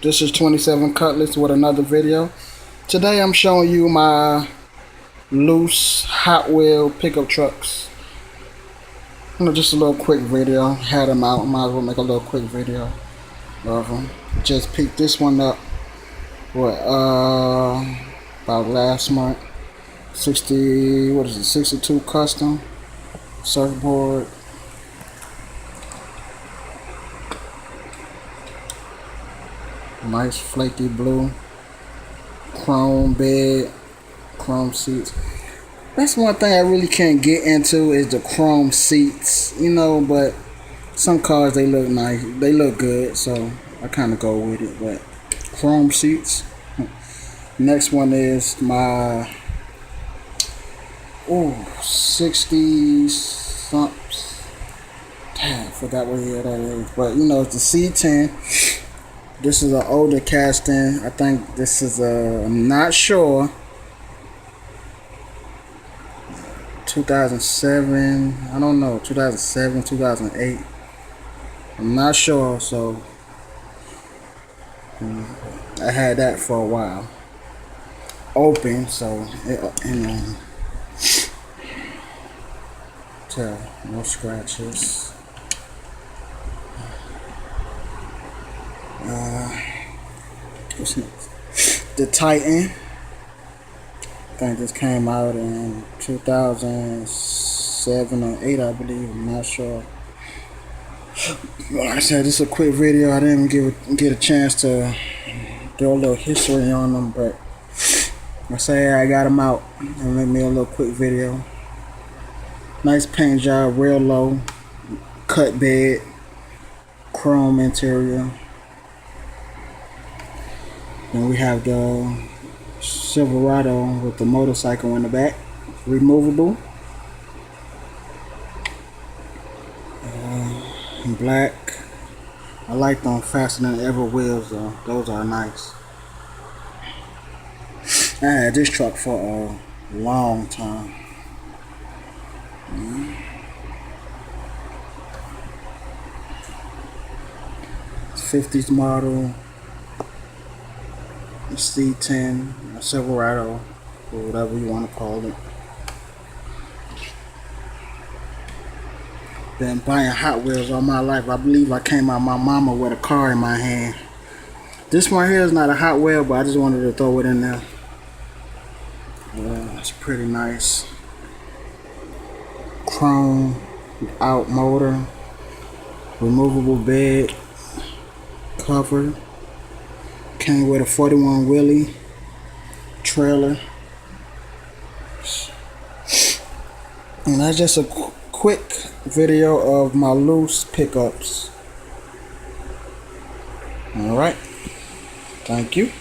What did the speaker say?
This is 27 Cutlets with another video. Today I'm showing you my loose Hot Wheel pickup trucks. Just a little quick video. Had them out, might as well make a little quick video of them. Just picked this one up about last month. 62 custom surfboard. Nice flaky blue, chrome bed, chrome seats. That's one thing I really can't get into is the chrome seats, but some cars, they look nice, they look good, so I kind of go with it. But chrome seats. Next one is my 60 something. Damn, I forgot what year that is, but it's the C10. This is an older casting. I think this is I'm not sure, 2007. I don't know, 2007, 2008. I'm not sure. So I had that for a while, open, so tell no scratches. What's next? The Titan. I think this came out in 2007 or 8, I believe. I'm not sure. Like I said, this is a quick video. I didn't get a chance to do a little history on them, but I say I got them out and made me a little quick video. Nice paint job, real low, cut bed, chrome interior. Then we have the Silverado with the motorcycle in the back, removable. In black. I like them faster than ever wheels though. Those are nice. I had this truck for a long time. 50s model. C10, a Silverado, or whatever you want to call it. Been buying Hot Wheels all my life. I believe I came out my mama with a car in my hand. This one here is not a Hot Wheel, but I just wanted to throw it in there. It's pretty nice. Chrome out motor, removable bed cover. Came with a 41 wheelie trailer. And that's just a quick video of my loose pickups. Alright, thank you.